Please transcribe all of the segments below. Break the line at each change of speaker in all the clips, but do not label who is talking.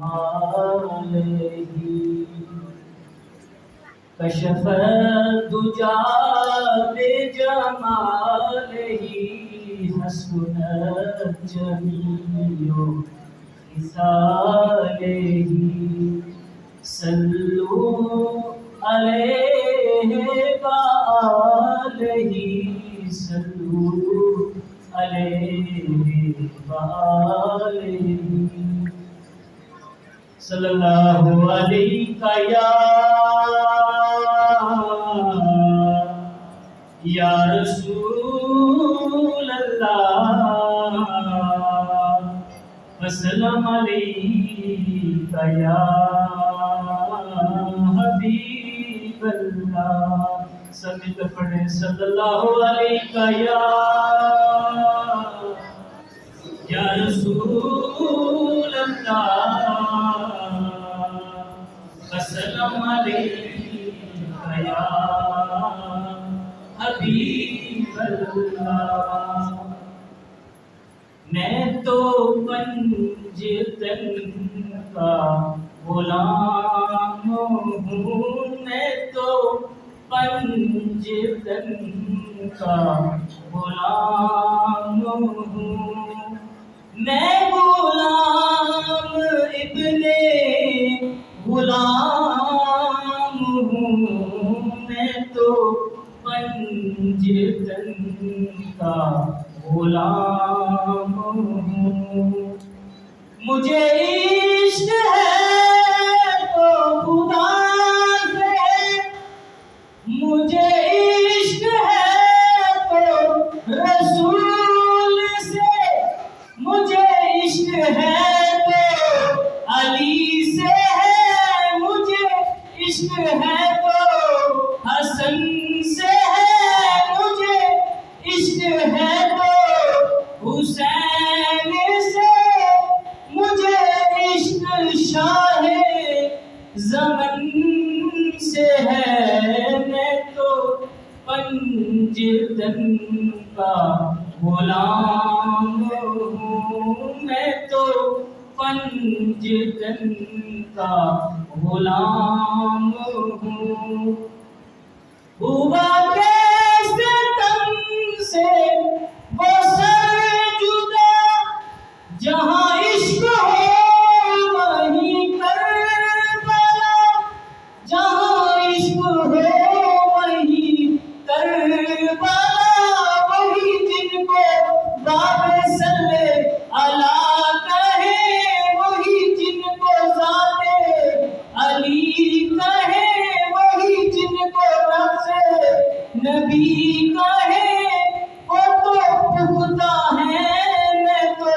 آلہ کشف الدجى بجمالہ حسنت جمیع خصالہ صلوا علیہ وآلہ صلوا علیہ وآلہ صلی اللہ علیہ یا رسول اللہ وسلم علیک یا حبیب اللہ سب مل کر پڑھیں صلی اللہ علیہ یا رسول اللہ وسلم علیک یا حبیب اللہ میں تو پنجتن کا غلام ہوں میں تو پنجتن کا غلام ہوں میں غلام ابن غلام ہوں میں تو پنجتن کا غلام ہوں مجھے عشق ہے تو خدا سے مجھے عشق ہے تو رسول سے مجھے عشق ہے تو علی سے ہے مجھے عشق ہے تو حسن سے ہے مجھے عشق ہے تو حسین سے مجھے عشق شاہ زمن سے ہے میں تو پنجتن کا غلام ہوں میں تو پنجتن کا غلام ہوں ہوا کیسے تن سے وہ سر جدا جہاں عشق ہو وہیں کربلا جہاں عشق ہو وہیں کربلا وہی جن کو باب صلی اللہ کہے وہی جن کو ذات علی کہے وہی جن کو نفس نبی کہے وہ تو پختہ ہے میں تو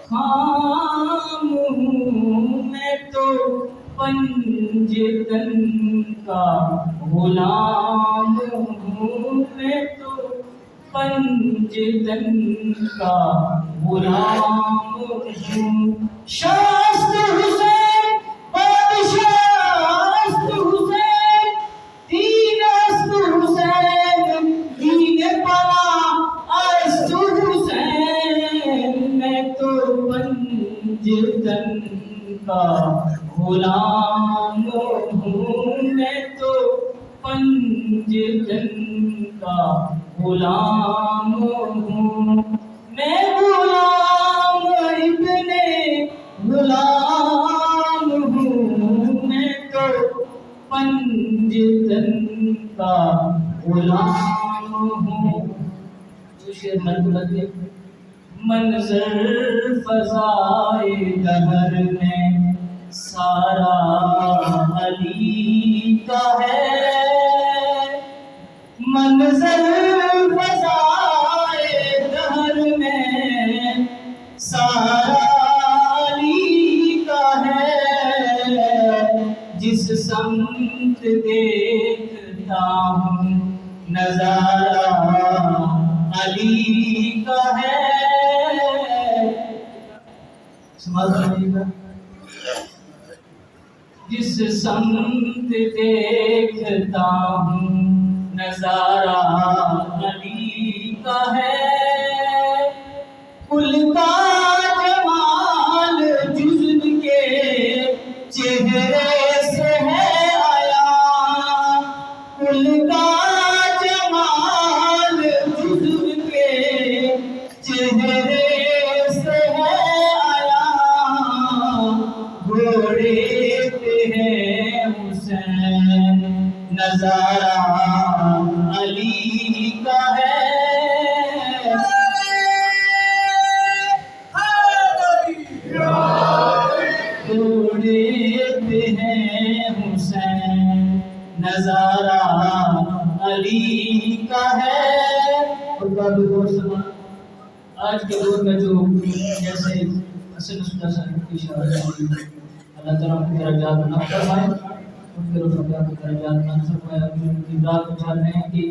خام ہوں میں تو پنجتن کا غلام ہوں میں تو پنجتن کا غلام ہوں شاست حسین بادشاہ است حسین دین است حسین دین پناہ است حسین میں تو پنجتن کا غلام ہوں میں تو پنجتن کا غلام ہوں میں غلام ابن غلام ہوں میں تو پنجتن کا غلام ہوں منظر فضائے دہر میں سارا علی کا ہے منظر فضائے دہر میں سارا علی کا ہے جس سمت دیکھتا ہوں نظارہ علی کا ہے جس سمت دیکھتا ہوں نظارہ علی کا ہے کل کا جمال جزو کے چہرے سے ہے آیا کل کا جمال جزو کے چہرے سے ہے آیا گھوڑے پہ ہے حسین نظارہ علی کا ہے نظارہ علی کا ہے۔ اور بات غور سنا، آج کے دور میں جو جیسے حسن اسدہ صاحب کی شہادت ہوئی، اللہ تعالیٰ ان کی درجات بلند فرمائے، ان کے رفقا کی درجات بلند فرمائے، اور ان کی ذات کو چاہتے ہیں کہ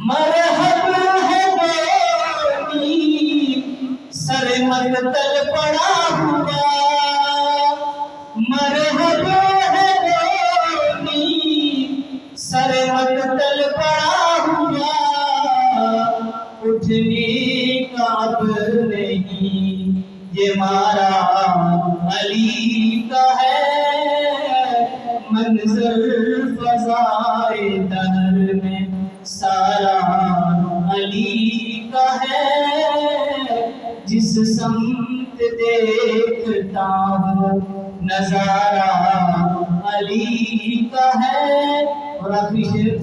مرحبا ہے بانی سر مقتل پڑا ہوا، مرحبا سر مقتل پڑا ہوا، اٹھنے کا اب نہیں یہ مارا علی کا ہے، منظر فضائے در میں سارا علی کا ہے، جس سمت دیکھتا ہوں نظارہ علی کا ہے۔ اور آخری شعر،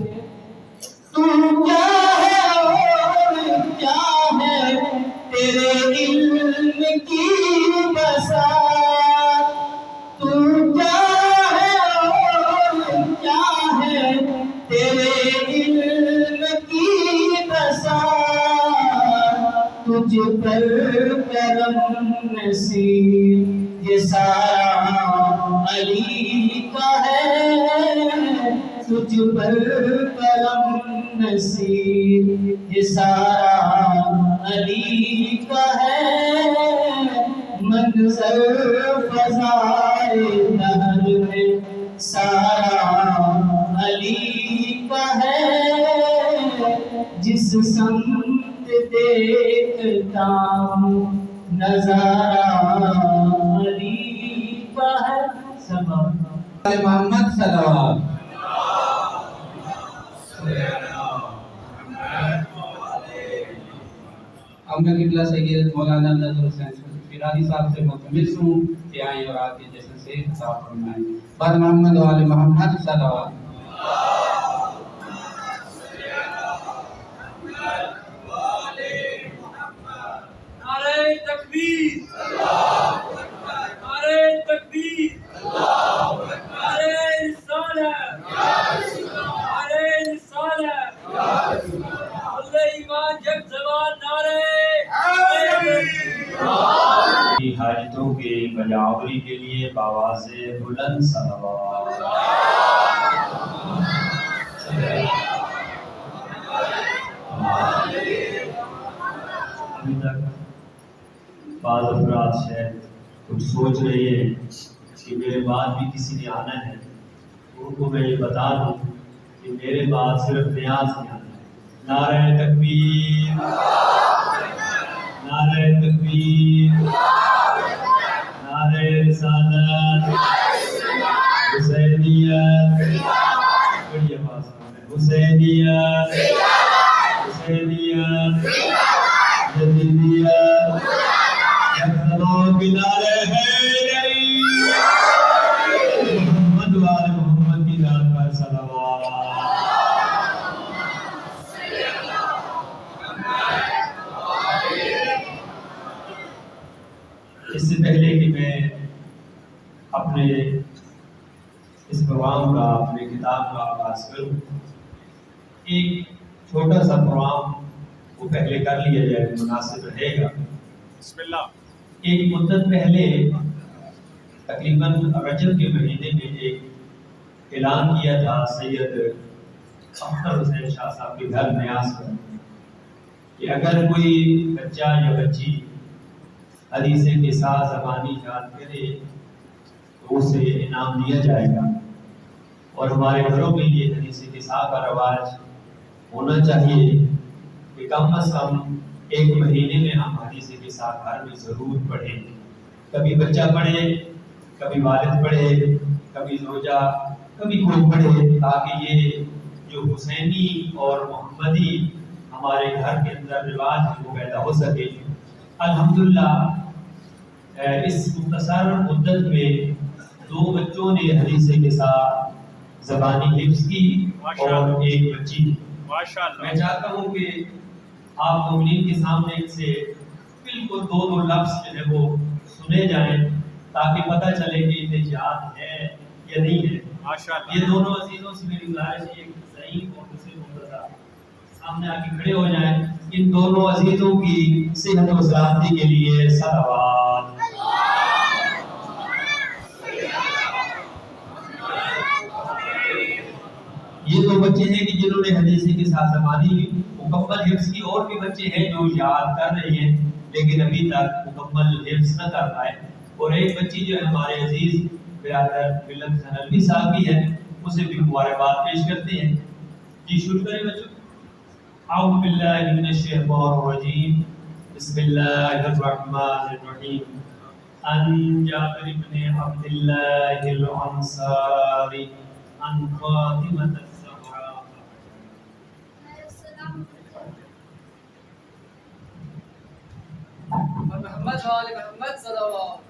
تو کیا ہے اور کیا ہے تیرے علم کی بساط، تو کیا ہے اور کیا ہے تیرے علم کی بساط، تجھ پر کرم نصیب یہ سارا علی کا ہے، تجھ پر کرم نصیب یہ سارا علی کا ہے، منظر فضائے دہر میں سارا علی کا ہے، جس سمت دیکھتا ہوں نظارہ علی کا ہے۔
محمد صلوات اب میں قبلہ سید مولانا نظر حسین شیرازی صاحب سے ملتمس ہوں کہ آئیں اور آتے جیسے سے خطاب فرمائیں۔ بعد محمد و آل محمد صلوات۔
نعرہ تکبیر، نعرہ تکبیر، نعرہ رسالت، نعرہ رسالت، اللہ ایمان جگ زبان نعرہ
کی حاجتوں کے بجاوری کے لیے بآواز بلند صلوات۔ ابھی تک بعض افراد شاید کچھ سوچ رہے ہیں کہ میرے بعد بھی کسی نے آنا ہے، ان کو میں یہ بتا دوں کہ میرے بعد صرف نیاز نے آنا ہے۔ نعرہ تکبیر، نعرہ تکبیر، نعرہ رسالت، حسینیت، بڑی آواز میں حسینیت، حسینیت، جدیدیت، یکسلام کی نعرہ حیدری، محمد و آل محمد کی ذات پر صلوات۔ اس سے پہلے کہ میں اپنے اس پروگرام کا، اپنے کتاب کا آغاز کروں، ایک چھوٹا سا پروگرام وہ پہلے کر لیا جائے تو مناسب رہے گا۔ بسم اللہ۔ ایک مدت پہلے تقریباً رجب کے مہینے میں ایک اعلان کیا تھا سید اختر حسین شاہ صاحب کے گھر نیاز پر کہ اگر کوئی بچہ یا بچی حدیث کے ساتھ زبانی یاد کرے تو اسے انعام دیا جائے گا، اور ہمارے گھروں میں یہ حدیث کے ساتھ کا رواج ہونا چاہیے کہ کم از کم ایک مہینے میں ہم حدیث کے ساتھ گھر میں ضرور پڑھیں، کبھی بچہ پڑھے کبھی والد پڑھے، کبھی زوجہ، کبھی کوئی پڑھے، تاکہ یہ جو حسینی اور محمدی ہمارے گھر کے اندر رواج ہے وہ پیدا ہو سکے۔ الحمدللہ اس مختصر مدت میں 2 بچوں نے حدیث کے ساتھ زبانی حفظ کی اور ایک بچی۔ میں چاہتا ہوں کہ آپ مومنین کے سامنے ان سے بالکل 2 لفظ جو ہے وہ سنے جائیں، تاکہ پتہ چلے کہ انہیں یاد ہے یا نہیں ہے۔ یہ دونوں عزیزوں سے میری گزارش ہے، ایک ضعیف اور دوسرے مرتضی، سامنے آ کے کھڑے ہو جائیں۔ ان دونوں عزیزوں کی صحت و سلامتی کے لیے صلوات۔ یہ 2 بچے ہیں کہ جنہوں نے حدیث کے ساتھ زبانی مکمل حفظ کی، اور بھی بچے ہیں جو یاد کر رہے ہیں لیکن ابھی تک مکمل حفظ نہ کر پائے۔ اور ایک بچی جو ہے ہمارے عزیز برادر ملت حنفی صاحب کی ہے، اسے بھی مبارکباد پیش کرتے ہیں۔ جی شروع کریں بچوں۔ اعوذ باللہ من الشیطان الرجیم، بسم اللہ الرحمن الرحیم۔ عن جابر بن عبد اللہ الانصاری عن فاطمہ الزہرا۔
محمد وآل محمد صلوات۔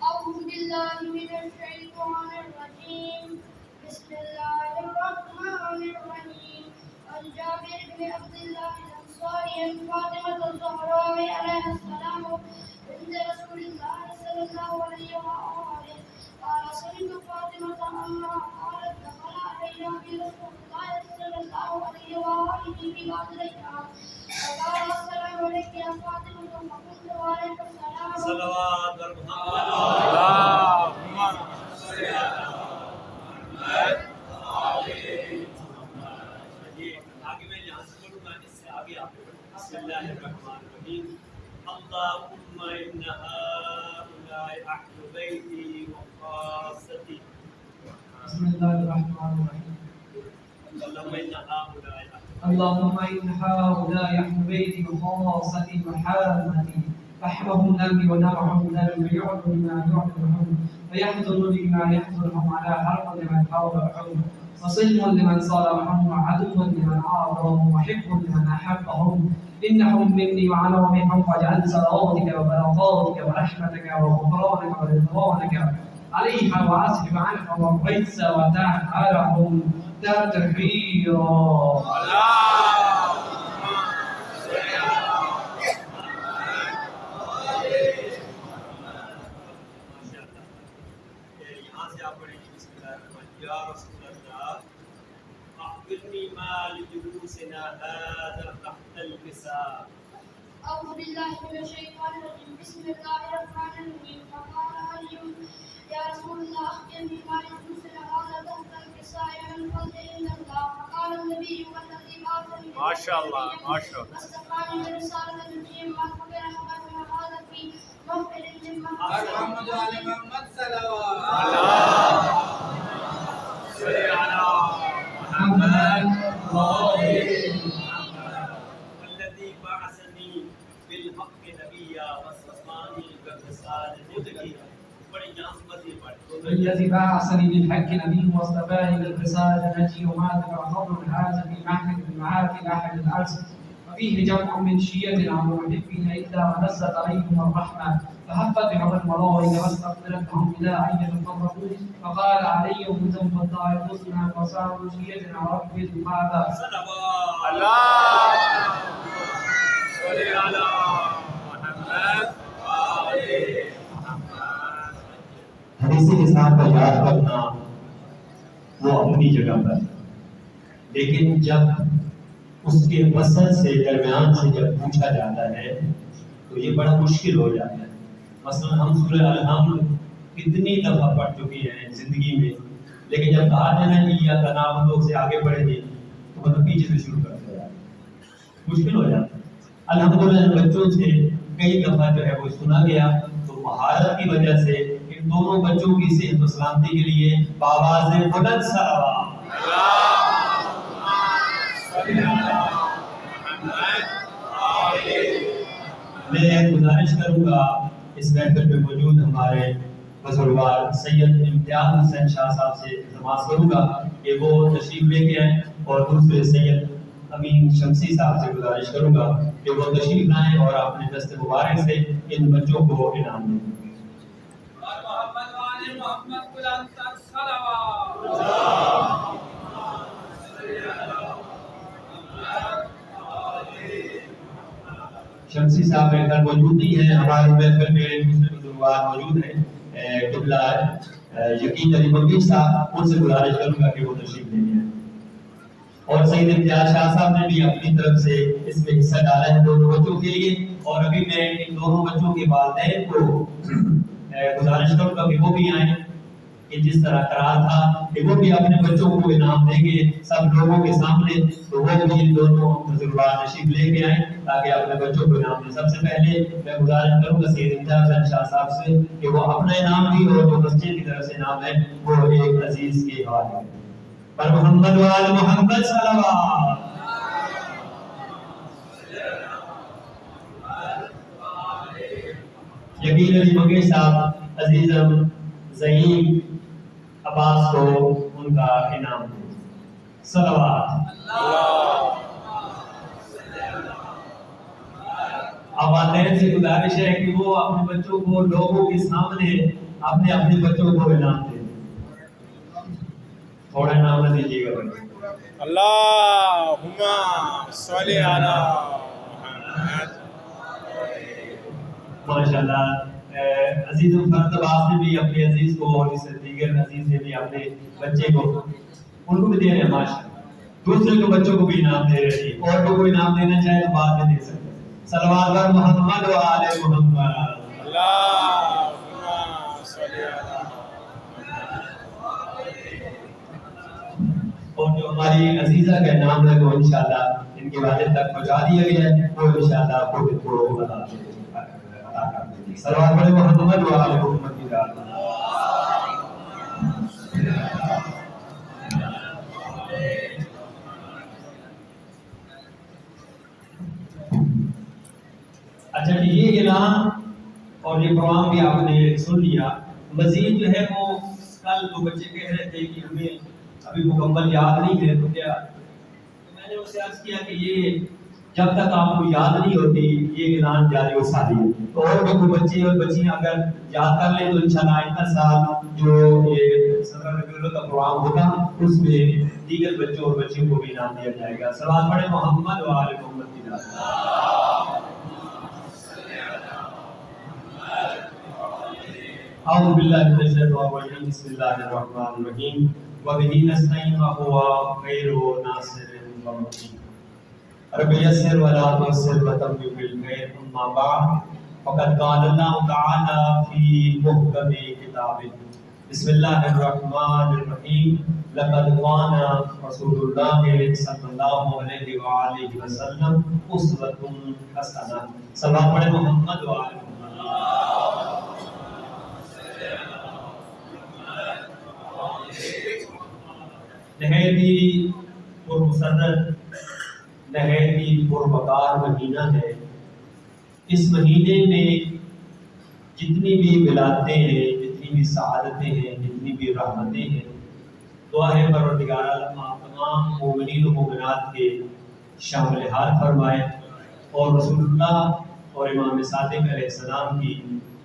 أعوذ بالله من الشيطان الرجيم، بسم الله الرحمن الرحيم۔ عن جابر بن عبد الله الأنصاري عن فاطمة الزهراء عليها السلام عند رسول الله صلى الله عليه وآله قال سمعت فاطمة أنها قالت دخل علينا برسول الله صلى الله عليه وآله في بعض الأيام فقال السلام عليك يا فاطمة فقلت وعليك السلام
صلوات آگے میں یہاں سے پڑھوں گا، اس سے آگے آپ بسم اللہ الرحمن الرحیم۔ اللہم ان ہؤلاء اہل بیتی وخاصتی۔
بسم اللہ الرحمن الرحیم۔
اللہم ان ہؤلاء
اللهم إن هؤلاء أهل بيتي وخاصتي وحامتي فاحفظهم لي ونرحم لي ويعلم ما يعلمهم ويحضرني ما يحضرهم على حرب لمن حاربهم وصلهم لمن صالحهم وعدو لمن عارضهم وحب لمن أحبهم إنهم مني وعلى منهم واجعل صلواتك وبركاتك ورحمتك وغفرانك ورضوانك عليها وأصرف عنها والرجس وتعالهم تطهيرا۔
یہاں سے آپ پڑھیں گے بسم اللہ الرحمن الرحیم۔ یا رسول اللہ اخبرنی ما لجلوسنا هذا تحت الوساد۔
أعوذ بالله من الشيطان الرجيم، بسم الله الرحمن الرحيم۔ فقال علي يا رسول الله أخبرني ما يجوزنا هذا تحت الكساء من فضل إلا الله. فقال النبي والذي بعثني
ما شاء الله ما شاء الله
واستقاني برسالة النبي ما خبر أخبرنا هذا في مغفر مما
محمد وآل محمد صلوات۔
محمد
والذي بعثني بالحق نبيا واصطفاني بالرسالة مدعيا۔ بڑی جان سے مزید پڑھ۔
الذي بعثني بالحق نبي واصطفاني بالرسالة نجي ومالك وخبر هذا في محكم المعافي أحد الأرض وفيه جمع من شية عن محبين إلا ونزلت عليهم الرحمة فهبت بهم الملائكة واستغفرت لهم إلى أن يتقربوا فقال عليهم ذنب الدار الحسنى وصاروا شية عن رب هذا
صلوات
صل على محمد
حدیث نصاب کا یاد کرنا وہ اپنی جگہ پر، لیکن جب اس کے وسط سے درمیان سے جب پوچھا جاتا ہے تو یہ بڑا مشکل ہو جاتا ہے۔ مثلا ہم سورہ الحمد کتنی دفعہ پڑھ چکے ہیں زندگی میں، لیکن جب کہا جانا کہ یا تنابود سے آگے بڑھیں گے تو مطلب پیچھے سے شروع کرتے ہیں، مشکل ہو جاتا ہے۔ الحمدللہ بچوں سے کئی دفعہ جو ہے وہ سنا گیا، تو مہارت کی وجہ سے ان دونوں بچوں کی صحت و سلامتی کے لیے بآواز بلند صلوات۔ میں گزارش کروں گا اس محفل میں موجود ہمارے بزرگوار سید امتیاز حسین شاہ صاحب سے التماس کروں گا کہ وہ تشریف لے کے آئیں، اور دوسرے سید امین شمسی صاحب سے گزارش کروں گا کہ وہ تشریف لائیں اور اپنے دست مبارک سے ان بچوں کو انعام دیں۔ شمسی صاحب اگر موجود نہیں ہیں ہمارے محفل میں، دوسرے بزرگوار موجود ہیں، قبلہ یقین علی منگی صاحب، ان سے گزارش کروں گا کہ وہ تشریف لے آئیں۔ اور سید امتیاز شاہ صاحب نے بھی اپنی طرف سے اس میں حصہ ڈالا ہے دونوں بچوں کے لیے، اور ابھی میں ان دونوں بچوں کے والدین کو گزارش کروں گا کہ وہ بھی آئیں، کہ جس طرح قرار تھا کہ وہ بھی اپنے بچوں کو انعام دیں گے سب لوگوں کے سامنے، تو وہ بھی ان دونوں بزرگوار تشریف لے کے آئیں تاکہ اپنے بچوں کو انعام دیں۔ سب سے پہلے میں گزارش کروں گا سید امتیاز حسین شاہ صاحب سے کہ وہ اپنا انعام بھی اور جو مسجد کی طرف سے انعام ہے وہ ایک عزیز کے حوالے کریں۔ پر محمد وآل محمد صلوات۔ یقین علی منگی صاحب عزیزم ضعیم عباس کو ان کا انعام دیں۔ صلوات۔ اب والدین سے گزارش ہے کہ وہ اپنے بچوں کو لوگوں کے سامنے اپنے بچوں کو انعام دیں۔ تھوڑا انعام نہ دیجیے گا بھائی۔
اللہم صلی علی محمد۔
ماشاءاللہ عزیز فرد عباس نے بھی اپنے عزیز کو اور اس دیگر عزیز نے بھی اپنے بچے کو ان کو بھی دے رہے ہیں ماشاءاللہ، دوسرے کو بچوں کو بھی انعام دے رہے ہیں، اور کو انعام دینا چاہے تو بعد میں دے سکتے ہیں۔ صلوات بر محمد و آل محمد۔
اللہم صلی علی
اور جو ہماری عزیزہ کا نام ہے وہ انشاءاللہ ان کے والد تک پہنچا دیا گیا ہے، وہ انشاءاللہ خود کو عطا کر دیں گے۔ صلوات بر محمد و آل محمد کی ذات۔ اچھا جی، یہ اعلان اور یہ پروگرام بھی آپ نے سن لیا۔ مزید جو ہے وہ کل دو بچے کہہ رہے تھے کہ ہمیں ابھی مکمل یاد نہیں ہے، تو کیا میں نے اسے عرض کیا کہ یہ جب تک آپ کو یاد نہیں ہوتی یہ اعلان جاری و ساری ہے، تو اور بھی کوئی بچے اور بچیاں اگر یاد کر لیں تو انشاءاللہ آئندہ سال جو یہ 17 ربیع کا پروگرام ہوگا اس میں دیگر بچوں اور بچیوں کو بھی انعام دیا جائے گا۔ صلوات پڑھیں محمد و آل محمد کی ذات۔ اعوذ باللہ من الشیطان الرجیم، بسم اللہ الرحمن الرحیم، وبہ نستعین وہو خیر ناصر ومعین، رب یسر ولا تعسر وتمم بالخیر، اما بعد فقد قال اللہ تعالی فی محکم کتابہ، بسم اللہ الرحمن الرحیم، لقد کان رسول اللہ صلی اللہ علیہ وآلہ وسلم اسوۃ حسنہ۔ صلوات پڑھیں محمد و آل محمد۔ نہایت ہی پرمسرت، نہایت ہی پروقار مہینہ ہے۔ اس مہینے میں جتنی بھی ولادتیں ہیں، جتنی بھی سعادتیں ہیں، جتنی بھی رحمتیں ہیں، دعا ہے پروردگار عالم آپ تمام مومنین و مومنات کے شامل حال فرمائے، اور رسول اللہ اور امام صادق علیہ السلام کی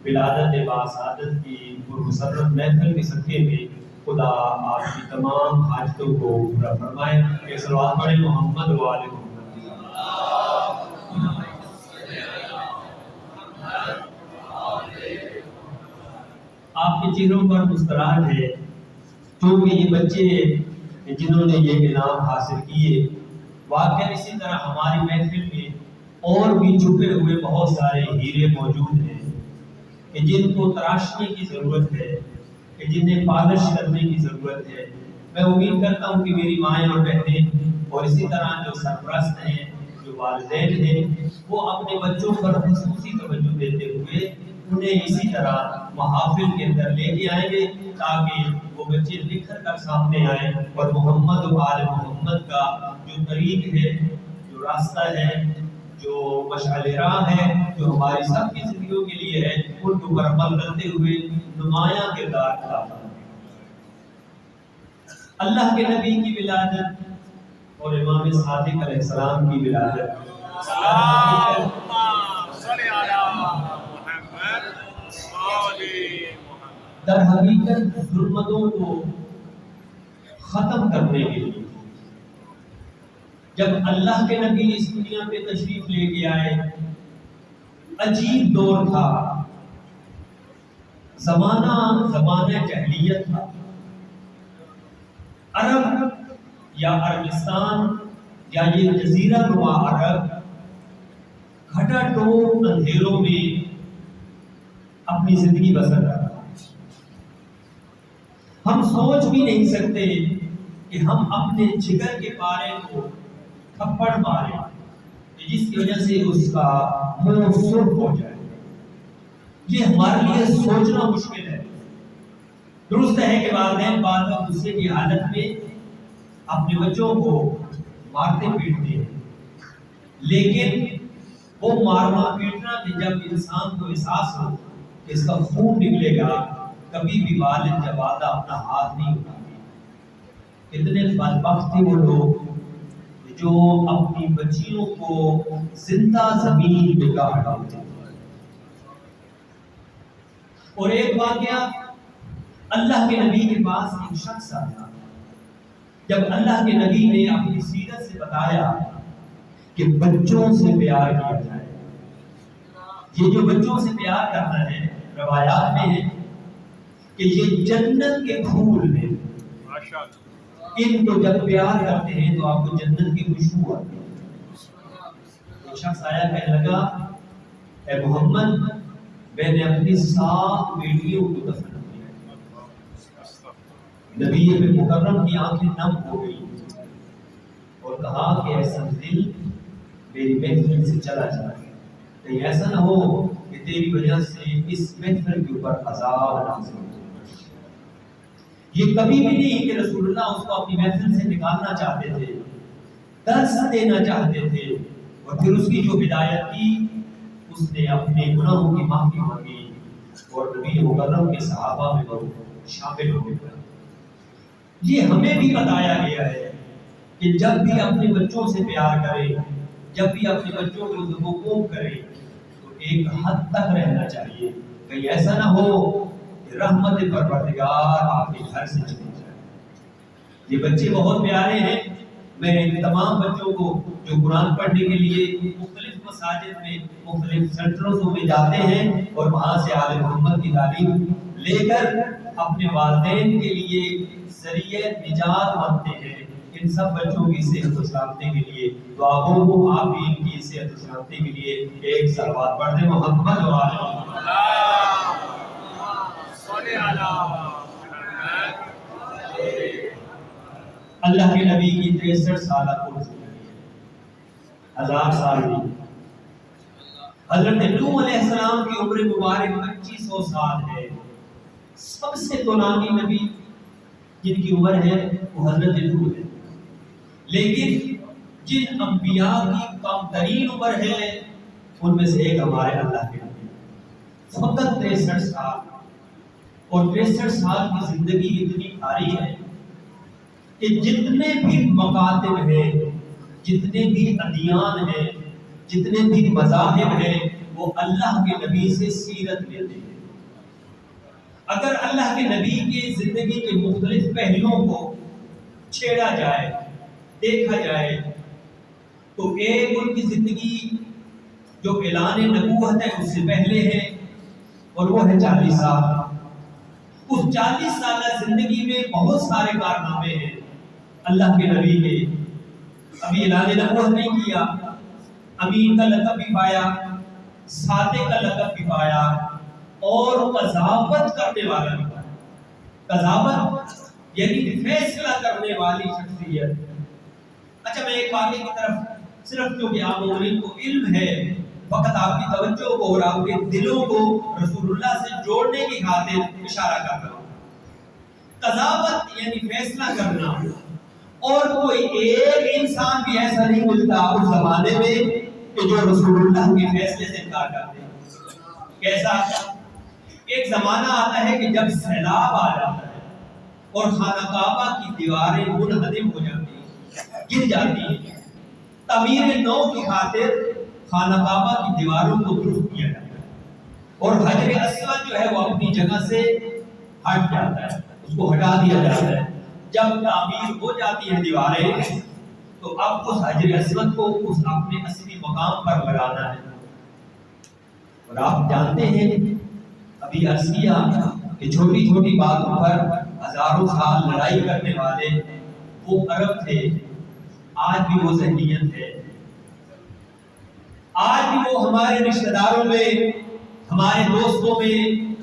ولادت باسعادت کی پرمسرت محفل کے صدقے میں خدا آپ کی تمام حاجتوں کو پورا فرمائے۔ کہ صلوات پڑھیں محمد و آل محمد۔ آپ کے چہروں پر مسکراہٹ ہے، کیونکہ یہ بچے جنہوں نے یہ انعام حاصل کیے، واقعی اسی طرح ہماری محفل میں اور بھی چھپے ہوئے بہت سارے ہیرے موجود ہیں کہ جن کو تراشنے کی ضرورت ہے، کہ جنہیں پالش کرنے کی ضرورت ہے۔ میں امید کرتا ہوں کہ میری مائیں اور بہنیں اور اسی طرح جو سرپرست ہیں، جو والدین ہیں، وہ اپنے بچوں پر خصوصی توجہ دیتے ہوئے انہیں اسی طرح محافل کے اندر لے کے آئیں گے، تاکہ وہ بچے نکھر کر سامنے آئیں اور محمد و آل محمد کا جو طریق ہے، جو راستہ ہے، جو مشعل راہ ہے جو ہماری سب کی زندگیوں کے لیے ہے، ان کے اوپر عمل کرتے ہوئے نمایاں کردار ادا کریں۔ اللہ کے نبی کی ولادت اور امام صادق علیہ السلام کی ولادت
اللهم صل على محمد وآل محمد
در حقیقت ظلمتوں کو ختم کرنے کے لیے جب اللہ کے نبی اس دنیا پہ تشریف لے کے آئے، عجیب دور تھا، زمانہ جاہلیت تھا۔ عرب یا عربستان یا یہ جزیرہ نما عرب گھٹا ٹوپ اندھیروں میں اپنی زندگی بسر رہا۔ ہم سوچ بھی نہیں سکتے کہ ہم اپنے جگر کے پارے کو تھپڑ مارے جس کی وجہ سے اس کا منہ سرخ ہو جائے۔ یہ ہمارے لیے سوچنا مشکل ہے۔ درست ہے کہ والدین بعد میں غصے کی حالت میں اپنے بچوں کو مارتے پیٹتے ہیں، لیکن وہ مارنا پیٹنا کہ جب انسان کو احساس ہو کہ اس کا خون نکلے گا، کبھی بھی والد یا والدہ اپنا ہاتھ نہیں اٹھاتے۔ کتنے بدبخت تھے وہ لوگ جو اپنی بچیوں کو زندہ زمین میں گاڑ ڈالتے تھے۔ اور ایک واقعہ، اللہ کے نبی کے پاس ایک شخص آیا، جب اللہ کے نبی نے اپنی سیرت سے بتایا کہ بچوں سے پیار کیا جائے، یہ جو بچوں سے پیار کرنا ہے روایات میں ہے کہ یہ جنت کے پھول ہیں،
ماشاءاللہ
ان کو جب پیار کرتے ہیں تو آپ کو جنت کی خوشبو آتی ہے۔ ایک شخص آیا کہنے لگا، اے محمد، میں نے اپنی 7 بیٹیوں کو دفن کیا۔ نبی مکرم کی آنکھیں نم ہو گئی اور کہا کہ ایسا دل میری محفل سے چلا جائے، کہیں ایسا نہ ہو کہ تیری وجہ سے اس محفل کے اوپر عذاب نازل ہو۔ یہ کبھی بھی نہیں کہ رسول اللہ اس کو اپنی محفل سے نکالنا چاہتے تھے، درس دینا چاہتے تھے، اور پھر اس کی جو ہدایت کی، اس نے اپنے گناہوں کی معافی مانگی اور نبی مکرم کے صحابہ میں وہ شامل ہو گئے۔ یہ ہمیں بھی بتایا گیا ہے کہ جب بھی اپنے بچوں سے پیار کریں، جب بھی اپنے بچوں کو حقوق کریں تو ایک حد تک رہنا چاہیے، کہیں ایسا نہ ہو کہ رحمت پروردگار آپ کے گھر سے چلی جائے۔ یہ بچے بہت پیارے ہیں، میں تمام بچوں کو جو قرآن پڑھنے کے لیے مختلف مساجد میں مختلف سینٹروں میں جاتے ہیں اور وہاں سے آل محمد کی تعلیم لے کر اپنے والدین کے لیے ذریعہ نجات بنتے ہیں، ان سب بچوں کی صحت و سلامتی کے لیے دعا ہو، آپ بھی ان کی صحت و سلامتی کے لیے ایک صلوات پڑھ دیں، محمد و آل محمد۔ اللہ کے نبی کی 63 سالہ عمر زندگی ہے، 1000 سال نہیں۔ حضرت نوح علیہ السلام کی عمر مبارک 2500 سال ہے۔ سب سے طولانی نبی جن کی عمر ہے وہ حضرت نوح ہے، لیکن جن انبیاء کی کم ترین عمر ہے ان میں سے ایک ہمارے اللہ کے نبی، فقط 63 سال، اور 63 سال کی زندگی اتنی بھاری ہے کہ جتنے بھی مکاتب ہیں، جتنے بھی ادیان ہیں، جتنے بھی مذاہب ہیں، وہ اللہ کے نبی سے سیرت لیتے ہیں۔ اگر اللہ کے نبی کی زندگی کے مختلف پہلوؤں کو چھیڑا جائے، دیکھا جائے، تو ایک ان کی زندگی جو اعلان نبوت ہے اس سے پہلے ہے، اور وہ ہے 40 سال۔ اس 40 سالہ زندگی میں بہت سارے کارنامے ہیں اللہ کے نبی کے۔ ابھی اعلان نبوت نہیں کیا، امین کا لقب بھی پایا، صادق کا لقب بھی پایا، اور قضاوت کرنے والا بھی پایا۔ قضاوت یعنی فیصلہ کرنے والی شخصیت۔ اچھا، میں ایک واقعے کی طرف صرف کیونکہ عام عمرین کو علم ہے وقت آپ کی توجہ کو اور آپ کے دلوں کو رسول اللہ سے جوڑنے کی خاطر اشارہ کرتا ہوں۔ قضاوت یعنی فیصلہ کرنا، اور کوئی ایک انسان بھی ایسا نہیں ملتا اس زمانے میں کہ جو رسول اللہ کے فیصلے سے انکار کرتے ہیں۔ کیسا؟ ایک زمانہ آتا ہے کہ جب سیلاب آ جاتا ہے اور خانہ کعبہ کی دیواریں منہدم ہو جاتی ہیں، گر جاتی ہیں، تعمیر نو کی خاطر خانہ کعبہ کی دیواروں کو درست کیا جاتا ہے اور حجر اسود جو ہے وہ اپنی جگہ سے ہٹ جاتا ہے، اس کو ہٹا دیا جاتا ہے۔ جب تعمیر ہو جاتی ہے دیواریں تو اب اس حجر اسود کو اس اپنے اصلی مقام پر لگانا ہے۔ اور آپ جانتے ہیں ابھی عرض کیا کہ چھوٹی چھوٹی باتوں پر ہزاروں سال لڑائی کرنے والے وہ عرب تھے، آج بھی وہ ذہنیت ہے، آج بھی وہ ہمارے رشتہ داروں میں، ہمارے دوستوں میں،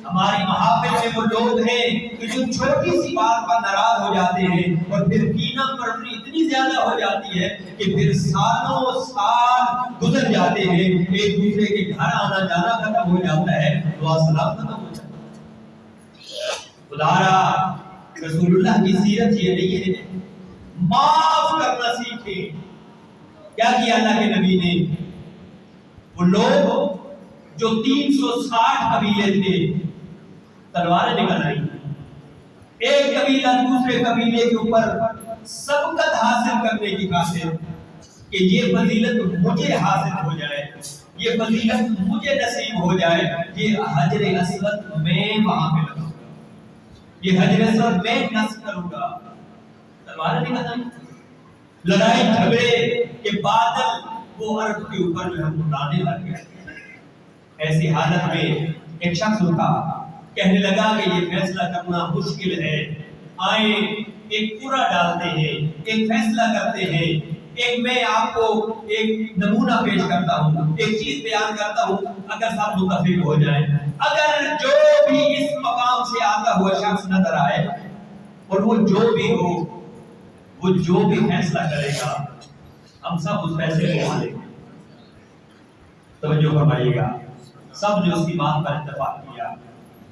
ہماری محافل میں وہ لوگ ہیں کہ جو چھوٹی سی بات پر ناراض ہو جاتے ہیں اور پھر کینہ پرورٹی اتنی زیادہ ہو جاتی ہے کہ پھر سالوں سال گزر جاتے ہیں، ایک دوسرے کے گھر آنا جانا ختم ہو جاتا ہے، دعا سلام ختم ہو جاتا ہے۔ خدارا رسول اللہ کی سیرت یہ نہیں ہے، معاف کرنا سیکھیں۔ کیا کیا اللہ کے نبی نے؟ وہ لوگ جو 360 قبیلے تھے تلواریں نکل آئی، ایک قبیلہ دوسرے قبیلے کے اوپر سبقت حاصل کرنے کی خاطر کہ یہ فضیلت مجھے حاصل ہو جائے، یہ فضیلت مجھے نصیب ہو جائے، یہ حجر اسود میں وہاں پہ لگاؤں گا، یہ حجر اسود میں نصب کروں گا، تلواریں نکل آئی۔ لڑائی جھگڑے کے بادل وہ عرب کے اوپر جو ہے اڑانے لگ گئے۔ ایسی حالت میں ایک شخص اٹھا، کہنے لگا کہ یہ فیصلہ کرنا مشکل ہے، آئیں ایک پورا ڈالتے ہیں، ایک فیصلہ کرتے ہیں، ایک میں آپ کو ایک نمونہ پیش کرتا ہوں، ایک چیز بیان کرتا ہوں، اگر سب متفق ہو جائیں، اگر جو بھی اس مقام سے آتا ہوا شخص نظر آئے اور وہ جو بھی ہو، وہ جو بھی فیصلہ کرے گا ہم سب اس فیصلے کو مانیں گے۔ توجہ فرمائیے گا، سب نے اس کی بات پر اتفاق کیا،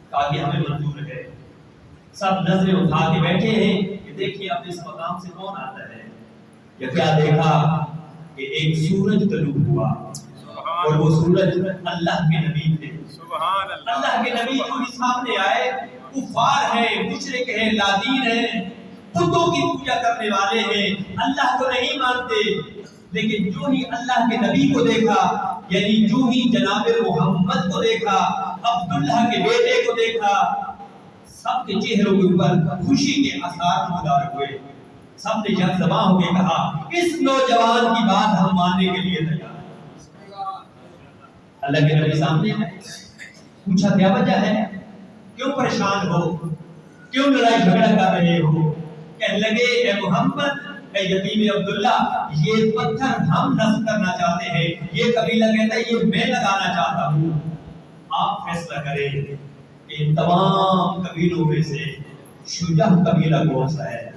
کہا کہ ہمیں منظور ہے۔ سب نظریں اٹھا کے بیٹھے ہیں کہ دیکھیے اب اس مقام سے کون آتا ہے۔ یا کیا دیکھا کہ ایک سورج طلوع ہوا اور وہ سورج اللہ کے نبی تھے۔
سبحان اللہ۔
اللہ کے نبی جو بھی سامنے آئے، کفار ہیں، مشرک ہیں، لادین ہیں، بتوں کی پوجا کرنے والے ہیں، اللہ کو نہیں مانتے، لیکن جو ہی اللہ کے نبی کو دیکھا، یعنی جو ہی جناب محمد کو دیکھا، عبداللہ کے بیٹے کو دیکھا، سب کے چہروں کے اوپر خوشی کے آثار نمودار ہوئے۔ سب نے جب زباں ہو کے کہا اس نوجوان کی بات ہم ماننے کے لیے تیار ہیں۔ اللہ کے نبی سامنے پوچھا کیا وجہ ہے، کیوں پریشان ہو، کیوں لڑائی جھگڑا کر رہے ہو؟ کہنے لگے اے محمد، اے یتیم عبداللہ، یہ پتھر ہم نصب کرنا چاہتے ہیں، یہ قبیلہ کہتا ہے یہ میں لگانا چاہتا ہوں، آپ فیصلہ کریں کہ ان تمام قبیلوں میں سے شجاع قبیلہ کون سا ہے،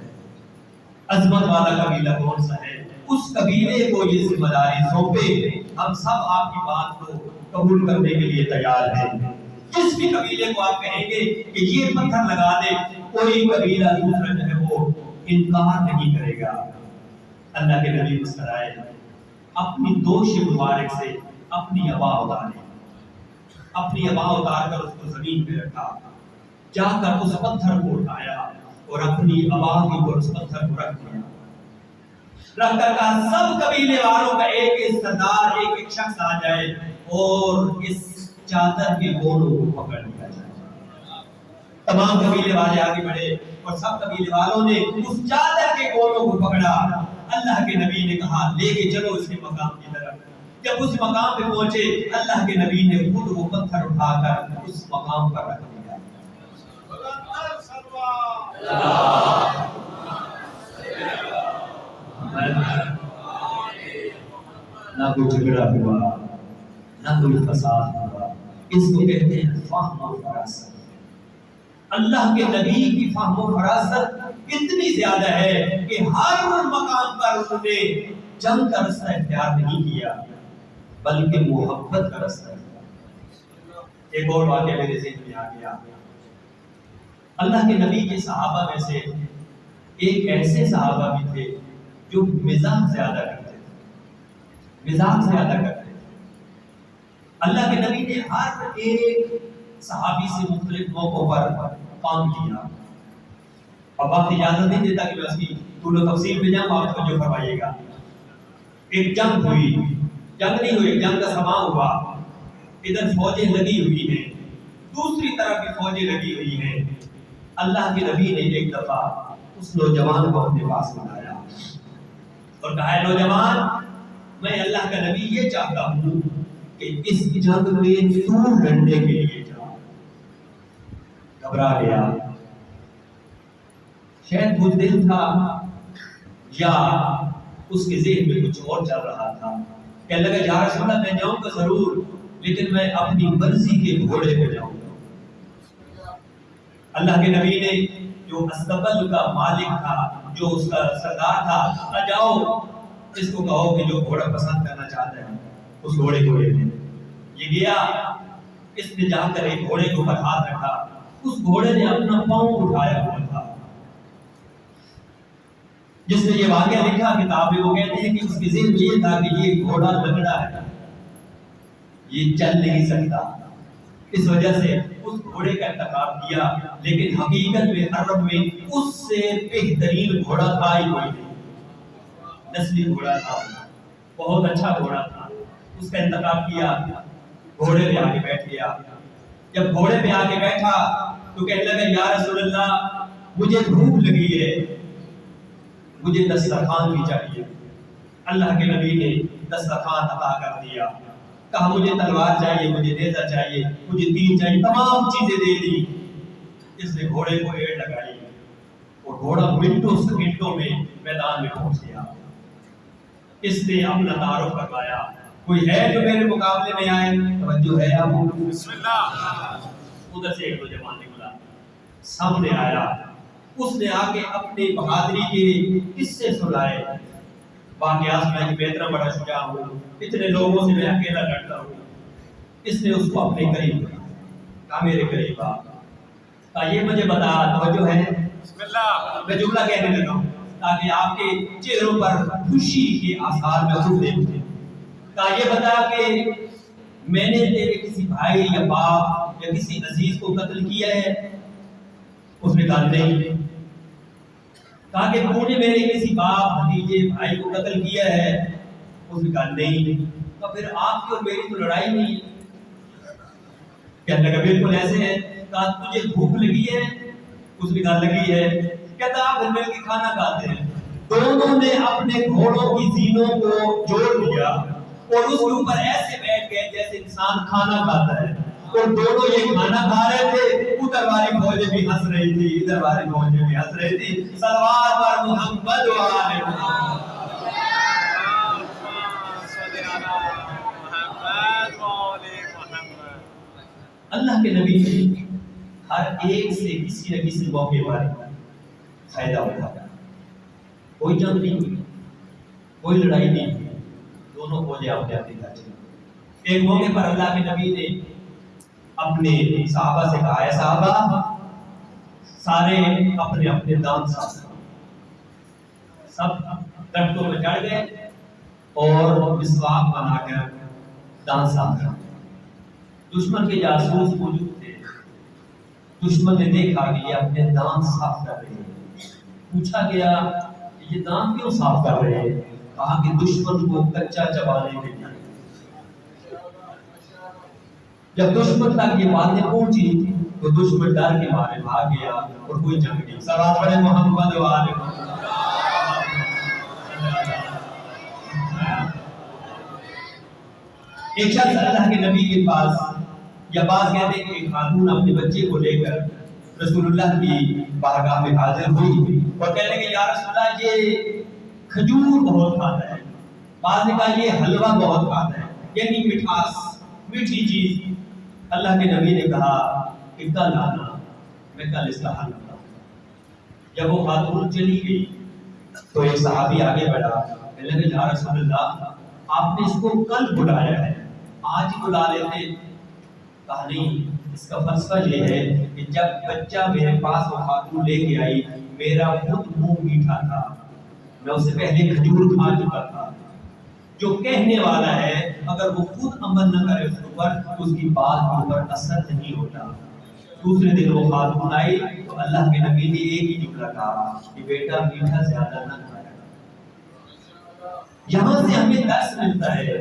عظمت والا قبیلہ کون سا ہے، اس قبیلے کو یہ ذمہ داری سونپے، ہم سب آپ کی بات کو قبول کرنے کے لیے تیار ہیں۔ جس بھی قبیلے کو آپ کہیں گے کہ یہ پتھر لگا دے، کوئی قبیلہ دوسرا جو ہے وہ انکار نہیں کرے گا۔ اللہ کے نبی مسکرائے، اپنی دوش مبارک سے اپنی عبا اتارے، اپنی عبا اتار کر اس کو زمین پہ رکھا، جا کر اس پتھر کو اٹھایا اور اپنی عبا کے اوپر اس پتھر کو رکھ دیا، رکھ کر کہا سب قبیلے والوں کا ایک ایک سردار، ایک ایک شخص آ جائے اور اس چادر کے کونوں کو پکڑ لیا جائے۔ تمام قبیلے والے آگے بڑھے اور سب قبیلے والوں نے اس چادر کے کونوں کو پکڑا۔ اللہ کے نبی نے کہا لے کے چلو اس کے مقام کی طرف۔ جب اس مقام پہ پہنچے، اللہ کے نبی نے خود وہ پتھر اٹھا کر اس مقام پر رکھ دیا۔ نہ کوئی جھگڑا ہوا، نہ کوئی فساد ہوا، اس کو کہتے ہیں فہم و فراست۔ اللہ کے نبی کی فہم و فراست اتنی زیادہ ہے کہ ہر مقام پر انہوں نے جنگ کا رستہ اختیار نہیں کیا بلکہ محبت کا رستہ اختیار۔ ایک اور واقعہ میرے ذہن میں آ گیا، اللہ کے نبی کے صحابہ میں سے ایک ایسے صحابہ بھی تھے جو مزاح زیادہ کرتے تھے، مزاح زیادہ کرتے تھے۔ اللہ کے نبی نے ہر ایک صحابی سے مختلف موقعوں پر کام کیا. اب وقت اجازت نہیں دیتا کہ میں اس کی طول و تفصیل میں جاؤں. آپ کو جو فرمائیے گا. ایک جنگ ہوئی، جنگ نہیں ہوئی، جنگ کا سماں ہوا. ادھر فوجیں لگی ہوئی ہیں، دوسری طرف بھی فوجیں لگی ہوئی ہیں. اللہ کے نبی نے ایک دفعہ اس نوجوان کو اپنے پاس بلایا اور کہا ہے نوجوان، میں اللہ کا نبی یہ چاہتا ہوں کہ اس جنگ میں تو لڑنے کے لیے جاؤ. گھبرا گیا. شاید کچھ دل تھا یا اس کے ذہن میں کچھ اور چل رہا تھا. کہنے لگا یا رسول اللہ میں جاؤں گا ضرور، لیکن میں اپنی مرضی کے گھوڑے پہ جاؤں گا. اللہ کے نبی نے جو استبل کا مالک تھا، جو اس کا سردار تھا، جاؤ اس کو کہو کہ جو گھوڑا پسند کرنا چاہتا ہے اس گھوڑے کو لے لے. یہ گیا، اس نے جا کر ایک گھوڑے کے اوپر ہاتھ رکھا. اس گھوڑے نے اپنا پاؤں اٹھایا ہوا تھا. جس نے یہ واقعہ لکھا کتاب میں، وہ کہتے ہیں کہ اس کے ذہن میں یہ تھا کہ یہ گھوڑا لنگڑا ہے، یہ چل نہیں سکتا. اس وجہ سے اس گھوڑے کا انتخاب کیا، لیکن حقیقت میں عرب میں اس سے بہترین گھوڑا تھا ہی کوئی نہیں. نسلی گھوڑا تھا، بہت اچھا گھوڑا تھا. اس کا انتخاب کیا، گھوڑے پہ آ کے بیٹھ گیا. جب گھوڑے پہ آ کے بیٹھا تو کہنے لگا یا رسول اللہ مجھے بھوک لگی ہے، مجھے دسترخوان بھی چاہیے. اللہ کے نبی نے دسترخوان عطا کر دیا. کہا مجھے تلوار چاہیے، مجھے نیزہ چاہیے، مجھے تیر چاہیے، تمام چیزیں دے دی. اس نے گھوڑے کو ایڑ لگائی اور گھوڑا منٹوں سیکنڈوں میں میدان میں پہنچ گیا. اس نے اپنا تعارف کروایا. کوئی ہے جو میرے مقابلے میں آئے؟ توجہ ہے آپ؟
بسم اللہ.
ادھر سے ایک نوجوان نکلا، سامنے آیا. اس نے آ کے اپنے بہادری کے قصے سنائے. واقعات میں کہ اتنا بڑا شجاع ہوں، اتنے لوگوں سے میں اکیلا لڑتا ہوں. اس نے اس کو اپنے قریب کہا میرے قریب آ. کہا یہ مجھے بتا، توجہ ہے،
بسم اللہ.
میں جملہ کہنے لگا ہوں تاکہ آپ کے چہروں پر خوشی کے آثار میں خود دیکھیں. کہا یہ بتا کہ میں نے تیرے کسی بھائی یا باپ یا کسی عزیز کو قتل کیا ہے؟ اس نے کہا نہیں. کہا کہ تو نے میرے کسی باپ بھتیجے بھائی کو قتل کیا ہے؟ اس نے کہا نہیں. تو پھر آپ کی اور میری تو لڑائی نہیں. کہنے لگا بالکل ایسے ہے. کہا تجھے بھوک لگی ہے؟ اس نے کہا لگی ہے. کہتا آپ گھر مل کے کھانا کھاتے ہیں. دونوں نے اپنے گھوڑوں کی زینوں کو جوڑ دیا اور اس کے اوپر ایسے بیٹھ گئے جیسے انسان کھانا کھاتا ہے. اور دونوں یہ کھانا کھا رہے تھے. ادھر والی فوجیں بھی ہنس رہی تھی، ادھر والی فوجیں بھی ہنس رہی تھی. صلوات پر محمد و آل محمد. اللہ کے نبی نے ہر ایک سے کسی نہ کسی موقع پر فائدہ اٹھایا. کوئی جنگ نہیں ہوئی، کوئی لڑائی نہیں ہوئی. دونوں فوجیں اپنے اپنے گھر چلی. ایک موقع پر اللہ کے نبی نے اپنے صحابہ سے کہا ہے صحابہ سارے اپنے اپنے دانت صاف کرو. سب درختوں میں چڑھ گئے اور مسواک بنا کر دانت صاف کرو. دشمن کے جاسوس موجود تھے. دشمن نے دیکھا کہ یہ اپنے دانت صاف کر رہے ہیں. پوچھا گیا کہ یہ دانت کیوں صاف کر رہے ہیں؟ کہا کہ دشمن کو کچا چبانے کے لیے. جب دشمن تک یہ باتیں پہنچی تو دشمن ڈر کے مارے بھاگ گیا اور کوئی جنگ نہیں. صلوات پڑھیں محمد و آل محمد. ایک شخص اللہ کے نبی کے پاس یا بعض کہتے ہیں کہ ایک خاتون اپنے بچے کو لے کر رسول اللہ کی بارگاہ میں حاضر ہوئی اور کہنے لگے یا رسول اللہ یہ کھجور بہت کھاتا ہے. بعض نے کہا یہ حلوہ بہت کھاتا ہے، یعنی مٹھاس، میٹھی چیز. اللہ کے نبی نے کہا کہ کل آنا، میں کل اس کا حل بتاؤں. جب وہ خاتون چلی گئی تو ایک صحابی آگے بڑھا، کہنے لگے یا رسول اللہ آپ نے اس کو کل بلایا ہے، آج ہی بلا لیتے. کہا نہیں، اس کا فلسفہ یہ ہے کہ جب بچہ میرے پاس وہ خاتون لے کے آئی میرا خود منہ میٹھا تھا، میں اس سے پہلے کھجور کھا چکا تھا. جو کہنے والا ہے اگر وہ خود عمل نہ کرے اس کے اوپر تو اس کی بات کے اوپر اثر نہیں ہوتا۔ دوسرے دن وہ خاتون آئی تو اللہ کے نبی نے ایک ہی جملہ کہا کہ بیٹا میٹھا زیادہ نہ کھایا۔ یہاں سے ہمیں درس ملتا ہے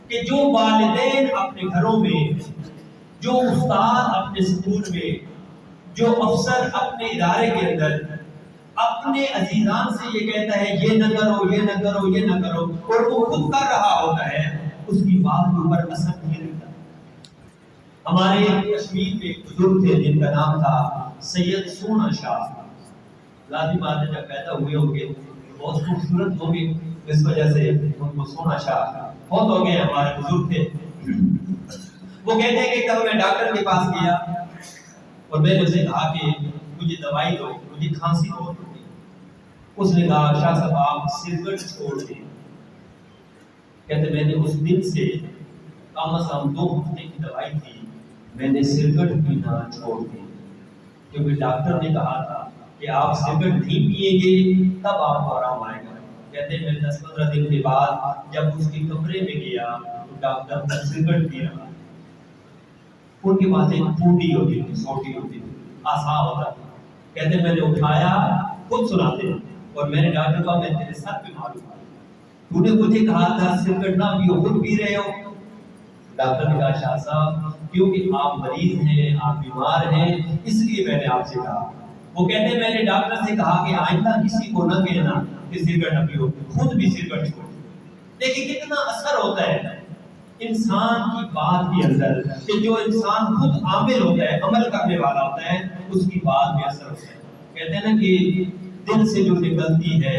کہ جو والدین اپنے گھروں میں، جو استاد اپنے اسکول میں، جو افسر اپنے ادارے کے اندر اپنے عزیزان سے یہ کہتا ہے یہ نہ کرو، یہ نہ کرو، یہ نہ کرو، اور وہ خود کر رہا ہوتا ہے، اس کی بات کے اوپر اثر نہیں رہتا۔ ہمارے کشمیر میں ایک بزرگ تھے جن کا نام تھا سید سونا شاہ۔ لازم بات ہے جب پیدا ہوئے ہوں گے بہت خوبصورت ہوں گے، اس وجہ سے ان کو سونا شاہ بہت ہو گئے، ہمارے بزرگ تھے۔ وہ کہتے ہیں کہ کل میں ڈاکٹر کے پاس گیا اور میں نے اسے کہا کہ مجھے دوائی دو، مجھے کھانسی بہت ہوگی۔ اس نے کہا شاہ صاحب آپ سگریٹ چھوڑ دیں۔ کہتے میں نے اس دن سے کم از کم 2 ہفتے کی دوائی تھی، میں نے سگریٹ پینا چھوڑ دی، کیونکہ ڈاکٹر نے کہا تھا کہ آپ سگریٹ نہیں پیئیں گے تب آپ کو آرام آئے گا۔ کہتے ہیں میں 10-15 دن کے بعد جب اس کے کمرے میں گیا تو ڈاکٹر سگریٹ پی رہا، ان کے پاس ایک پھوٹی ہوتی تھی، چھوٹی ہوتی تھی، آسان ہوتا تھا۔ کہتے ہیں میں نے اٹھایا، خود سناتے اور میں نے ڈاکٹر کہا میں تیرے سر پہ ماروں گا، تو نے مجھے کہا تھا سگریٹ نہ پیو، خود پی رہے ہو۔ ڈاکٹر نے کہا شاہ صاحب کیونکہ آپ مریض ہیں، آپ بیمار ہیں، اس لیے میں نے آپ سے کہا۔ وہ کہتے ہیں میں نے ڈاکٹر سے کہا کہ آئندہ کسی کو نہ کہنا کہ سگریٹ نہ پیو، خود بھی سگریٹ چھوڑ۔ دیکھیں کتنا اثر ہوتا ہے انسان کی بات کے اندر، کہ جو انسان خود عامل ہوتا ہے، عمل کرنے والا ہوتا ہے، اس کی بات میں اثر ہوتا ہے۔ کہتے ہیں نا کہ دل سے جو نکلتی ہے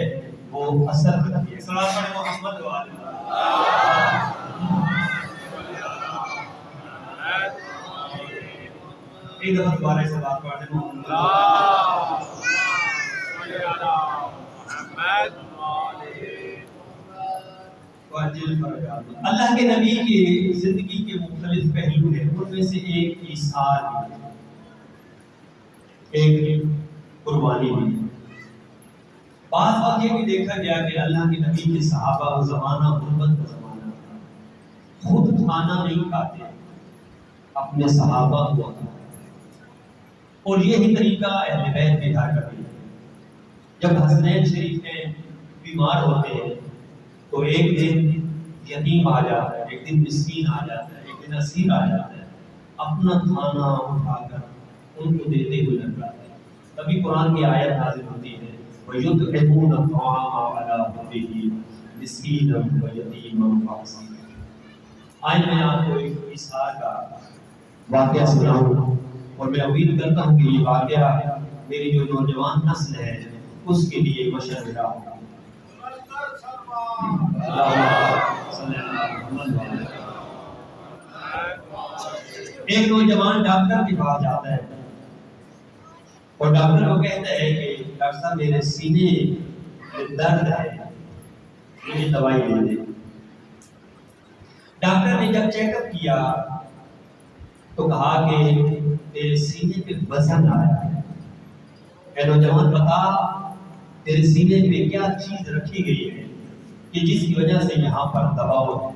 وہ اثر کرتی ہے۔ صلوات پڑھیں محمد والے۔ ایک دفعہ دوبارہ سے بات پڑھتے ہیں۔ اللہ کے نبی کی زندگی کے مختلف پہلو ہیں، ان میں سے ایک ایثار بھی ہے، ایک قربانی بھی ہے۔ بعض وقت یہ بھی دیکھا گیا کہ اللہ کے نبی کے صحابہ وہ زمانہ غربت کا زمانہ تھا، خود کھانا نہیں کھاتے، اپنے صحابہ کو کھاتے، اور یہی طریقہ اہل بیت میں تھا۔ کبھی جب حسنین شریفین بیمار ہوتے ہیں تو ایک دن یتیم آ جاتا ہے، ایک دن مسکین آ جاتا ہے، ایک دن اسیر آ جاتا ہے، اپنا کھانا اٹھا کر ان کو دیتے ہوئے لگ جاتا ہے۔ تبھی قرآن کی آیت نازل ہوتی ہے وَيُطْعِمُونَ الطَّعَامَ عَلَىٰ حُبِّهِ مِسْكِينًا وَيَتِيمًا وَأَسِيرًا۔ آج میں آپ کو ایک ایثار کا واقعہ سناؤں، اور میں امید کرتا ہوں کہ یہ واقعہ میری جو نوجوان نسل ہے اس کے لیے مشورہ ہوگا۔ ایک نوجوان ڈاکٹر کے پاس جاتا ہے اور ڈاکٹر کو کہتا ہے کہ ڈاکٹر صاحب میرے سینے میں درد ہے، مجھے دوائی دے دیں۔ ڈاکٹر نے جب چیک اپ کیا تو کہا کہ تیرے سینے پہ وزن آیا ہے۔ اے نوجوان بتا تیرے سینے پہ کیا چیز رکھی گئی ہے کہ جس کی وجہ سے یہاں پر دباؤ ہے۔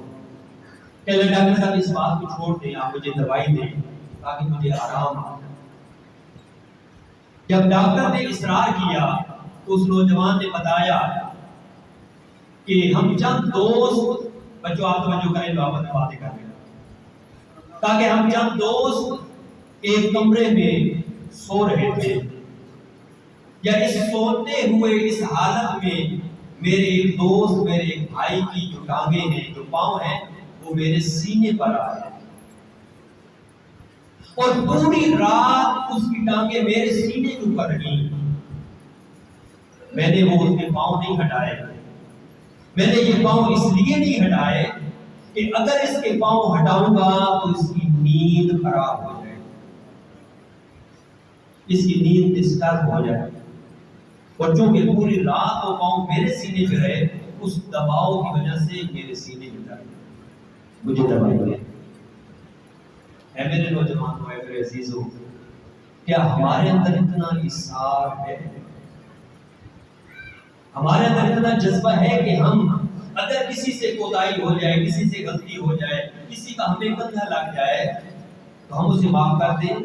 کہنے ڈاکٹر صاحب اس بات کو چھوڑ دیں، آپ مجھے دوائی دیں تاکہ مجھے آرام آ جائے۔ جب ڈاکٹر نے اصرار کیا تو اس نوجوان نے بتایا کہ ہم چند دوست، بچوں آپ توجہ کریں، بابت باتیں کر رہے ہیں، تاکہ ہم چند دوست ایک کمرے میں سو رہے تھے، یا اس سوتے ہوئے اس حالت میں میرے ایک دوست، میرے ایک بھائی کی جو ٹانگیں ہیں، جو پاؤں ہیں، وہ میرے سینے پر آئے اور پوری رات اس کی ٹانگیں میرے سینے کے اوپر رہیں۔ میں نے وہ اس کے پاؤں نہیں ہٹائے، میں نے یہ پاؤں اس لیے نہیں ہٹائے کہ اگر اس کے پاؤں ہٹاؤں گا تو اس کی نیند خراب ہو جائے، اس کی نیند ڈسٹرب ہو جائے، اور چونکہ پوری رات وہ پاؤں میرے سینے پہ رہے، اس دباؤ کی وجہ سے میرے سینے میں درد، مجھے دوائی دے۔ اے میرے نوجوانوں، اے میرے عزیزوں، کیا ہمارے اندر اتنا اصرار ہے، ہمارے اندر اتنا جذبہ ہے کہ ہم اگر کسی سے کوتاہی ہو جائے، کسی سے غلطی ہو جائے، کسی کا ہمیں کندھا لگ جائے تو ہم اسے معاف کر دیں؟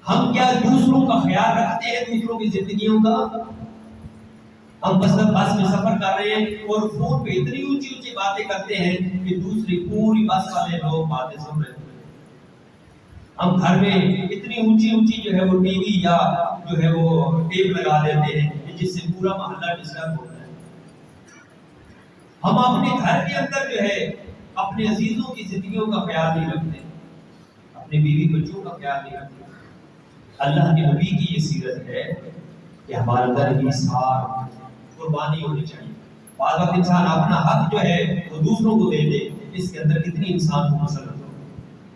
ہم کیا دوسروں کا خیال رکھتے ہیں، دوسروں کی زندگیوں کا؟ ہم بس میں سفر کر رہے ہیں اور فون پہ اتنی اونچی اونچی باتیں کرتے ہیں کہ دوسری پوری بس والے لوگ باتیں سن رہے ہیں۔ ہم گھر میں اتنی اونچی اونچی جو ہے وہ ٹی وی یا جو ہے وہ ٹیپ لگا دیتے ہیں جس سے پورا محلہ ڈسٹرب ہوتا ہے۔ ہم اپنے گھر کے اندر جو ہے اپنے عزیزوں کی زندگیوں کا خیال نہیں رکھتے، اپنے بیوی بچوں کا خیال نہیں رکھتے۔ اللہ کے نبی کی یہ سیرت ہے کہ ہمارے اندر ایثار، قربانی ہونی چاہیے۔ بعض وقت انسان اپنا حق جو ہے وہ دوسروں کو دے دے، اس کے اندر کتنی انسان کو مسرت ہوتی ہے،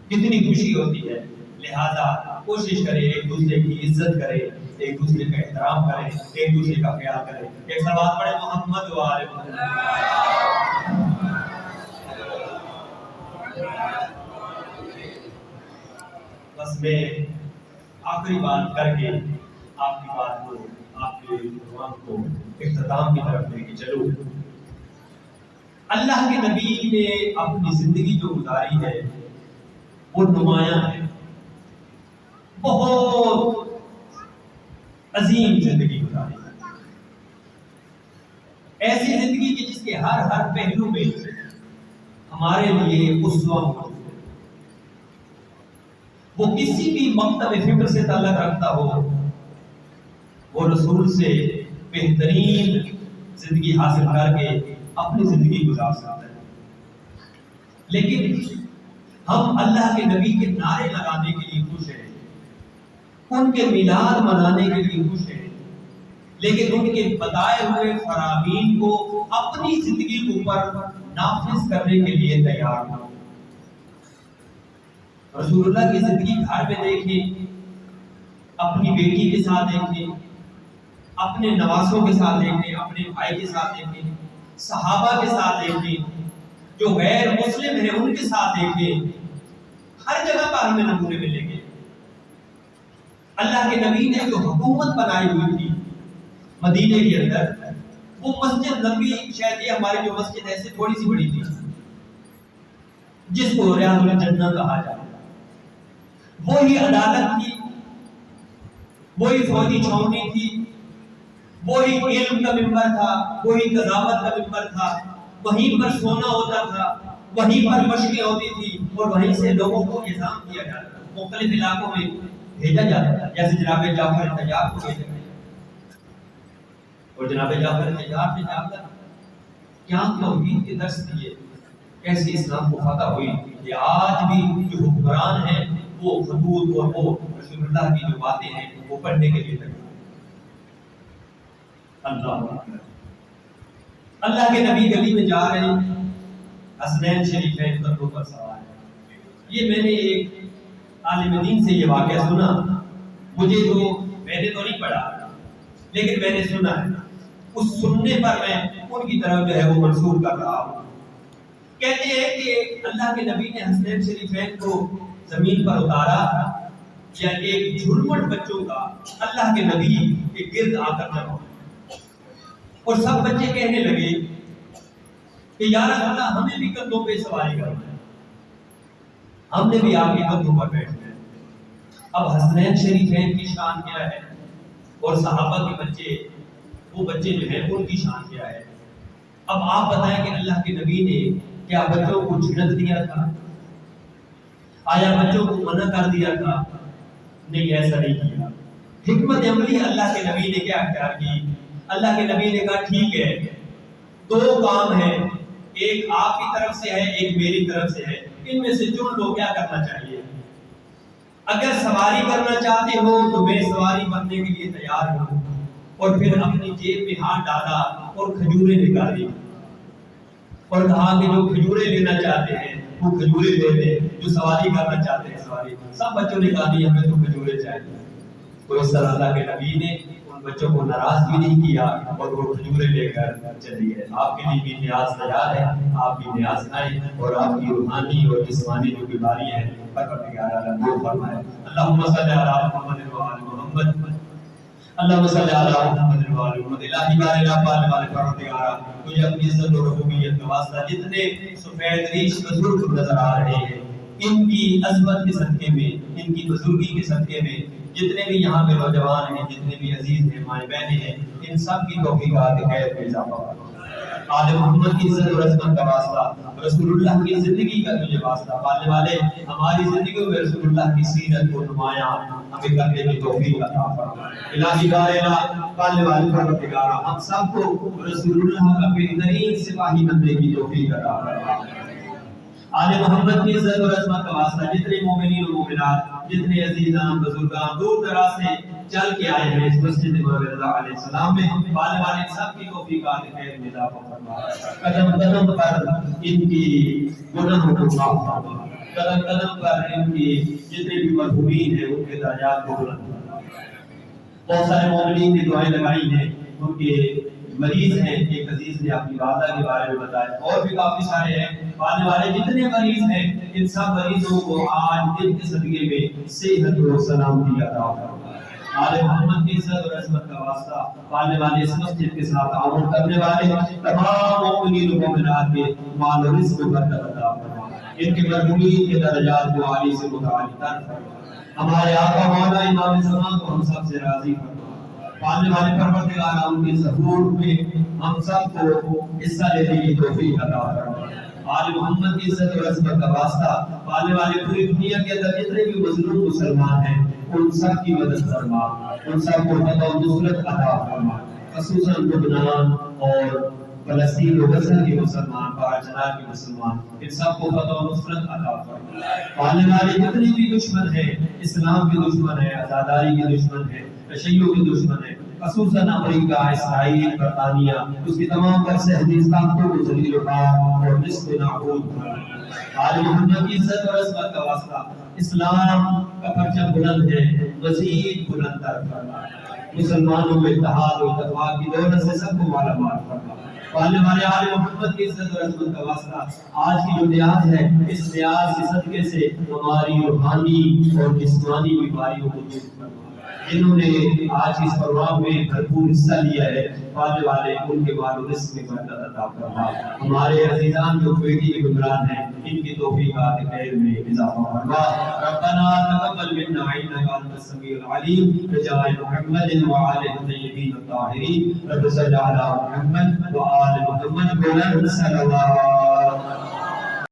کتنی خوشی ہوتی ہے۔ لہذا کوشش کرے ایک دوسرے کی عزت کرے، ایک دوسرے کا احترام کرے، ایک دوسرے کا خیال کرے۔ ایک صلوات پڑھے محمد و آل محمد۔ بس میں آخری بات کر کے آپ کی بات کو، آپ کے پروگرام کو اختتام کی طرف لے کے چلو۔ اللہ کے نبی نے اپنی زندگی جو گزاری ہے وہ نمایاں ہے، بہت عظیم زندگی گزاری ہے، ایسی زندگی کی جس کے ہر پہلو میں ہمارے لیے اسوہ موجود ہے۔ وہ کسی بھی مکتب فکر سے تعلق رکھتا ہو، وہ رسول سے بہترین زندگی حاصل کر کے اپنی زندگی گزار سکتا ہے۔ لیکن ہم اللہ کے نبی کے نعرے لگانے کے لیے خوش ہیں، ان کے میلاد منانے کے لیے خوش ہیں، لیکن ان کے بتائے ہوئے فرامین کو اپنی زندگی کے اوپر نافذ کرنے کے لیے تیار ہوں۔ رسول اللہ کی زندگی گھر میں دیکھیں، اپنی بیٹی کے ساتھ دیکھیں، اپنے نواسوں کے ساتھ دیکھیں، اپنے بھائی کے ساتھ دیکھیں، صحابہ کے ساتھ دیکھیں، جو غیر مسلم ہیں ان کے ساتھ دیکھیں، ہر جگہ پر ہمیں نمونے ملیں گے۔ اللہ کے نبی نے جو حکومت بنائی ہوئی تھی مدینے کے اندر، وہ مسجد نبوی شاید یہ ہماری جو مسجد ہے سے تھوڑی سی بڑی تھی، جس کو ریاض الجنہ کہا جاتا ہے۔ وہی عدالت تھی، وہی فوجی چھاؤنی تھی، وہی علم کا ممبر تھا، وہی قضاوت کا ممبر تھا، وہیں پر سونا ہوتا تھا، وہیں پر مشقیں ہوتی تھی، اور وہیں سے لوگوں کو اعزام کیا جاتا تھا، مختلف علاقوں میں بھیجا جاتا تھا، جیسے جناب جعفر تیار کو بھیجا گیا۔ اور جناب جعفر تیار نے جا کر کیا توحید کے درس دیے، کیسے اسلام کو فتح ہوئی، کہ آج بھی جو حکمران ہیں وہ خطوط اور وہ رسول اللہ کی جو باتیں ہیں وہ پڑھنے کے لیے تیار۔ اللہ کے نبی گلی میں جا رہے ہیں، حسنین شریفین قدموں پر سوار ہے۔ یہ میں نے ایک عالم دین سے یہ واقعہ سنا، مجھے تو میں نے تو نہیں پڑھا لیکن میں نے سنا ہے، اس سننے پر میں ان کی طرف جو ہے وہ منسوب کر رہا ہوں۔ کہتے ہیں کہ اللہ کے نبی نے حسنین شریفین کو زمین پر اتارا، یا ایک جھلمٹ بچوں کا اللہ کے نبی کے گرد آ کر جمع، اور سب بچے کہنے لگے کہ یا رسول اللہ ہمیں بھی کندھوں پہ سواری کرنا ہے، ہم نے بھی آپ کے کندھوں پر بیٹھنا ہے۔ اب حسنین شریفین کی شان کیا ہے، اور صحابہ کے بچے، وہ بچے جو ہیں ان کی شان کیا ہے۔ اب آپ بتائیں کہ اللہ کے نبی نے کیا بچوں کو جھڑک دیا تھا؟ آیا بچوں کو منع کر دیا تھا؟ نہیں، ایسا نہیں کیا۔ حکمت عملی اللہ کے نبی نے کیا اختیار کی؟ اللہ کے نبی نے کہا ٹھیک ہے، دو کام ہیں، ایک آپ کی طرف سے ہے، ایک میری طرف سے ہے، ان میں سے چن لو کیا کرنا چاہیے۔ اگر سواری کرنا چاہتے ہو تو میں سواری بننے کے لیے تیار ہوں۔ اور پھر اپنی جیب میں ہاتھ ڈالا اور کھجوریں نکالی، اور کہا کہ جو کھجوریں لینا چاہتے ہیں وہ کھجوریں لے لیں، جو سواری کرنا چاہتے ہیں سواری۔ سب بچوں نے کہا نہیں، ہمیں تو کھجوریں چاہیے۔ تو اس طرح اللہ کے نبی نے ان بچوں کو ناراض بھی نہیں کیا اور وہ کھجوریں لے کر چلی گئے۔ آپ کے لیے بھی نیاز تیار ہے، آپ بھی نیاز کھائیں، اور آپ کی روحانی اور جسمانی جو بیماری ہے پروردگار عالم دور فرمائے۔ اللہم صلی علی محمد و آل محمد اللهم صل على محمد وعلى محمد الہی بارے لا پانے والے پروردگار تجھے اپنی عزت اور ربوبیت کا واسطہ جتنے سفید ریش بزرگ نظر آ رہے ہیں ان کی عظمت کے صدقے میں ان کی بزرگی کے صدقے میں جتنے بھی یہاں پہ نوجوان ہیں جتنے بھی عزیز ہیں مائیں بہنیں ہیں ان سب کی توفیقات خیر میں اضافہ فرما آل محمد کی عزت اور عظمت کا واسطہ رسول اللہ کی زندگی کا تجھے واسطہ پالنے والے ہماری زندگیوں میں رسول اللہ کی سیرت کو نمایاں ہمیں کرنے کی توفیق عطا فرما الہی بارے پالنے والے پروردگار ہم سب کو رسول اللہ کا بہترین سپاہی بننے کی توفیق عطا فرما آل محمد کی عزت اور عظمت کا واسطہ جتنے مومنین و مومنات جتنے عزیزان بزرگان دور دراز سے چل کے آئے ہیں اس مسجد امام رضا علیہ السلام میں پالنے والے سب کی توفیقات خیر میں اضافہ فرما قدم قدم پر ان کی گناہوں کو معاف فرما قدم قدم پر ان کی جتنے بھی مرحومین ہیں ان کے درجات کو بلند فرما بہت سارے مومنین نے دعائیں لگائی ہیں ان کے مریض ہیں ایک عزیز نے اپنی والدہ کے بارے میں بتایا اور بھی کافی سارے ہیں پالنے والے جتنے مریض ہیں ان سب مریضوں کو آج دن کے صدقے میں صحت و سلامتی عطا فرما آل محمد کی عزت اور عظمت کا واسطہ پالنے والے اس مسجد کے ساتھ تعاون کرنے والے تمام مومنین و مومنات کے مال و رزق میں برکت عطا فرما ان کے مرحومین کے درجات کو عالی سے متعالی تر فرما ہمارے آقا مولا امام زمان کو ہم سب سے راضی فرما پالنے والے پروردگار ان کے ظہور میں ہم سب کو حصہ لینے کی توفیق عطا فرما آل محمد کی عزت اور عظمت کا واسطہ پالنے والے پوری دنیا کے اندر جتنے بھی مظلوم مسلمان ہیں ان سب کی مدد فرما ان سب کو فتح و نصرت عطا فرما خصوصاً لبنان اور فلسطین و غزہ کے مسلمان باجنار کے مسلمان ان سب کو فتح و نصرت عطا فرما پالنے والے جتنے بھی دشمن ہیں اسلام کے دشمن ہیں آزاداری کے دشمن ہیں تشیع کے دشمن ہیں خصوصاً امریکہ اسرائیل برطانیہ اس کی تمام پر سے حدیث طاقتوں کو ذلیل و خوار اور نصف نابود فرما آل محمد کی عزت اور عظمت کا واسطہ اسلام کا پرچم بلند ہے مزید بلند تر فرما مسلمانوں میں اتحاد و اتفاق کی دولت سے سب کو مالا مال فرما پالنے والے آل محمد کی عزت اور عظمت کا واسطہ آج کی جو نیاز ہے اس نیاز کے صدقے سے ہماری روحانی اور جسمانی بیماریوں کو دور فرما جنہوں نے آج اس پروگرام میں بھرپور حصہ لیا ہے پالنے والے ان کے مال و رزق میں برکت عطا فرما ہمارے عزیزان جو کویتی کے حکمران ہیں ان کی توفیقات خیر میں اضافہ فرما ربنا تقبل منا انك انت السميع العليم بجاه محمد وعلى الطيبين الطاهرين رب صل على محمد وآل محمد صلى الله